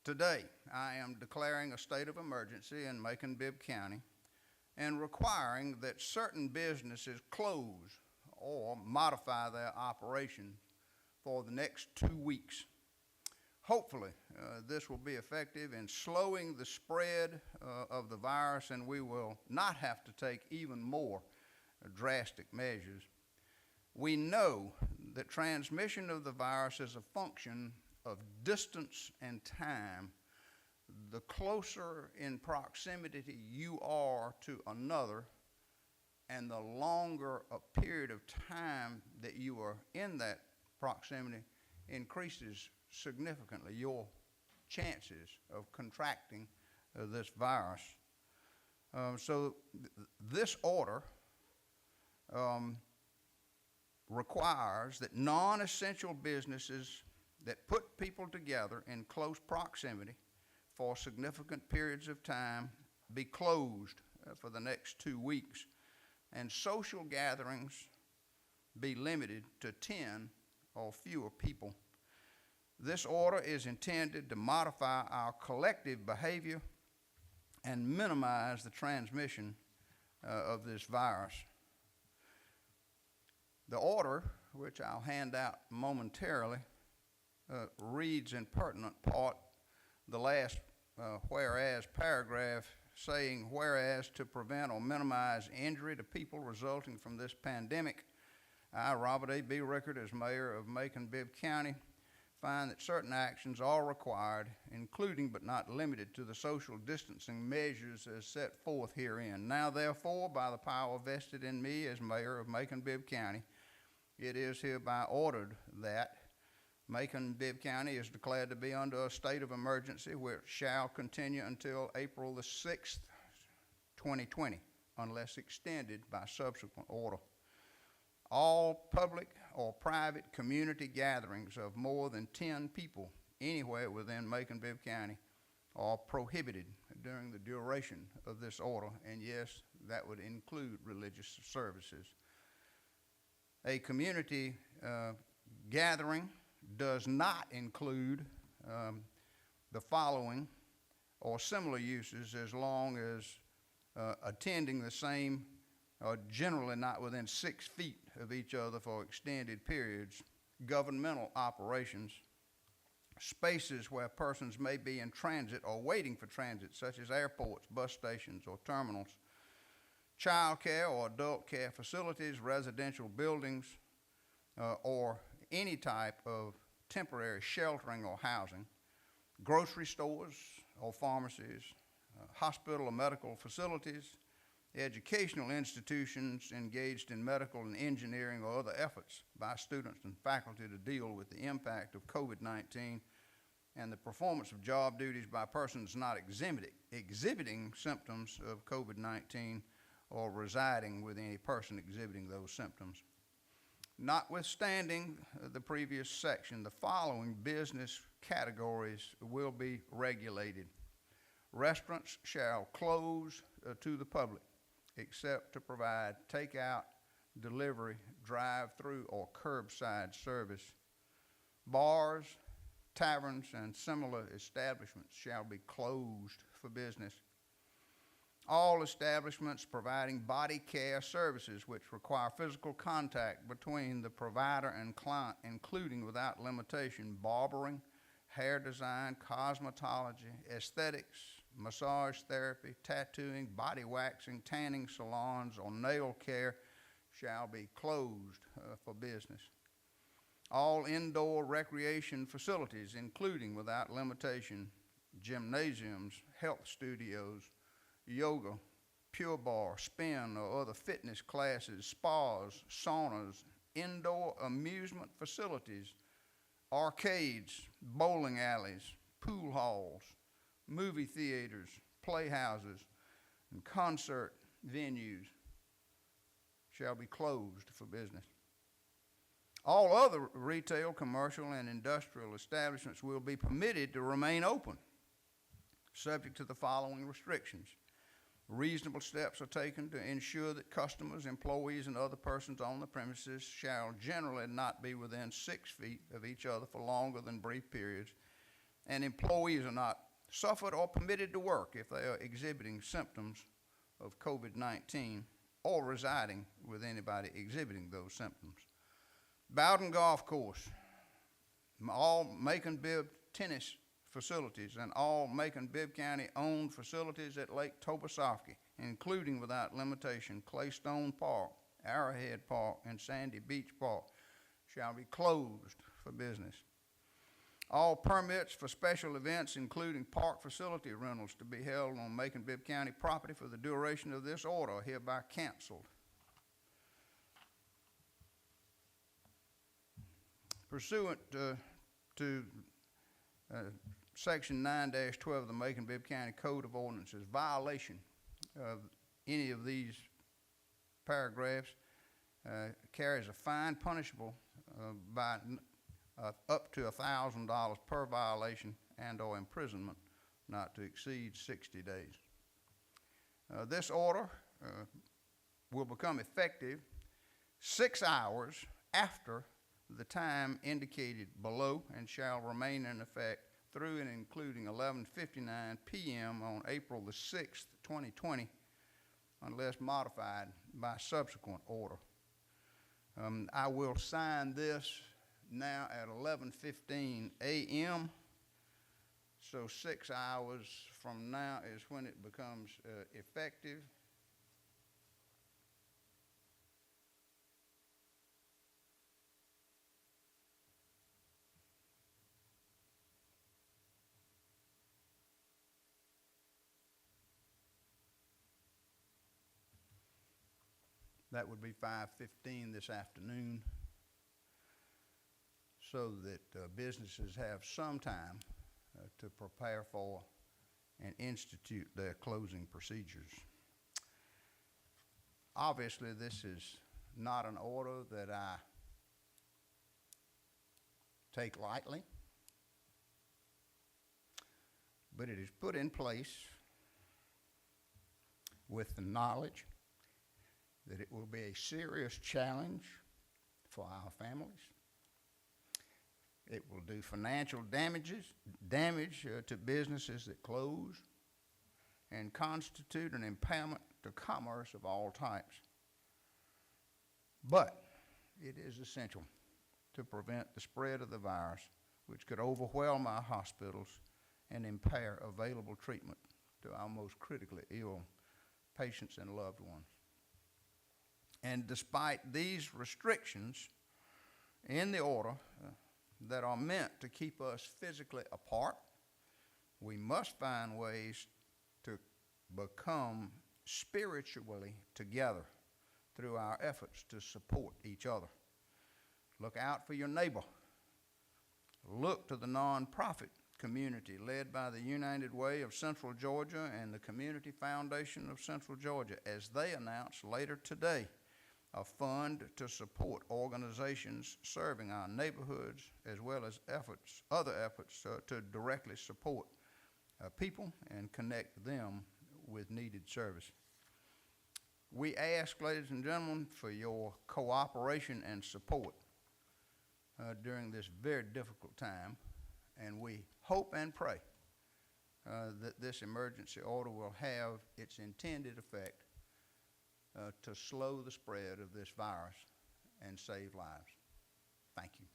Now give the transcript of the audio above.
Today, I am declaring a state of emergency in Macon-Bibb County and requiring that certain businesses close or modify their operation for the next 2 weeks. Hopefully, this will be effective in slowing the spread of the virus, and we will not have to take even more drastic measures. We know that transmission of the virus is a function of distance and time. The closer in proximity you are to another, and the longer a period of time that you are in that proximity increases significantly your chances of contracting this virus. This order requires that non-essential businesses that put people together in close proximity for significant periods of time be closed for the next 2 weeks, and social gatherings be limited to 10 or fewer people. This order is intended to modify our collective behavior and minimize the transmission of this virus. The order, which I'll hand out momentarily, reads in pertinent part the last whereas paragraph, saying, whereas to prevent or minimize injury to people resulting from this pandemic, I, Robert A.B. Reichert, as mayor of Macon-Bibb County, find that certain actions are required, including but not limited to the social distancing measures as set forth herein. Now, therefore, by the power vested in me as mayor of Macon-Bibb County, it is hereby ordered that Macon-Bibb County is declared to be under a state of emergency, which shall continue until April the 6th, 2020, unless extended by subsequent order. All public or private community gatherings of more than 10 people anywhere within Macon-Bibb County are prohibited during the duration of this order, and yes, that would include religious services. A community gathering does not include the following or similar uses, as long as attending the same or generally not within 6 feet of each other for extended periods, governmental operations, spaces where persons may be in transit or waiting for transit, such as airports, bus stations, or terminals, child care or adult care facilities, residential buildings, or any type of temporary sheltering or housing, grocery stores or pharmacies, hospital or medical facilities, educational institutions engaged in medical and engineering or other efforts by students and faculty to deal with the impact of COVID-19 and the performance of job duties by persons not exhibiting symptoms of COVID-19 or residing with any person exhibiting those symptoms. Notwithstanding the previous section, the following business categories will be regulated. Restaurants shall close to the public except to provide takeout, delivery, drive-through, or curbside service. Bars, taverns, and similar establishments shall be closed for business. All establishments providing body care services which require physical contact between the provider and client, including without limitation barbering, hair design, cosmetology, aesthetics, massage therapy, tattooing, body waxing, tanning salons, or nail care shall be closed for business. All indoor recreation facilities, including without limitation gymnasiums, health studios, yoga, pure bar, spin, or other fitness classes, spas, saunas, indoor amusement facilities, arcades, bowling alleys, pool halls, movie theaters, playhouses, and concert venues shall be closed for business. All other retail, commercial, and industrial establishments will be permitted to remain open, subject to the following restrictions. Reasonable steps are taken to ensure that customers, employees, and other persons on the premises shall generally not be within 6 feet of each other for longer than brief periods, and employees are not suffered or permitted to work if they are exhibiting symptoms of COVID-19 or residing with anybody exhibiting those symptoms. Bowden Golf Course, all Macon-Bibb tennis facilities, and all Macon-Bibb County owned facilities at Lake Tobosoffke, including without limitation Claystone Park, Arrowhead Park, and Sandy Beach Park, shall be closed for business. All permits for special events, including park facility rentals, to be held on Macon-Bibb County property for the duration of this order are hereby canceled. Pursuant to Section 9-12 of the Macon-Bibb County Code of Ordinances, violation of any of these paragraphs carries a fine punishable by up to $1,000 per violation and or imprisonment not to exceed 60 days. This order will become effective 6 hours after the time indicated below and shall remain in effect through and including 11:59 p.m. on April the 6th, 2020, unless modified by subsequent order. I will sign this now at 11:15 a.m. So 6 hours from now is when it becomes effective. That would be 5:15 this afternoon, so that businesses have some time to prepare for and institute their closing procedures. Obviously, this is not an order that I take lightly, but it is put in place with the knowledge that it will be a serious challenge for our families. It will do financial damage to businesses that close and constitute an impairment to commerce of all types. But it is essential to prevent the spread of the virus, which could overwhelm our hospitals and impair available treatment to our most critically ill patients and loved ones. And despite these restrictions in the order that are meant to keep us physically apart, we must find ways to become spiritually together through our efforts to support each other. Look out for your neighbor. Look to the nonprofit community led by the United Way of Central Georgia and the Community Foundation of Central Georgia as they announce later today a fund to support organizations serving our neighborhoods, as well as other efforts to directly support people and connect them with needed service. We ask, ladies and gentlemen, for your cooperation and support during this very difficult time, and we hope and pray that this emergency order will have its intended effect to slow the spread of this virus and save lives. Thank you.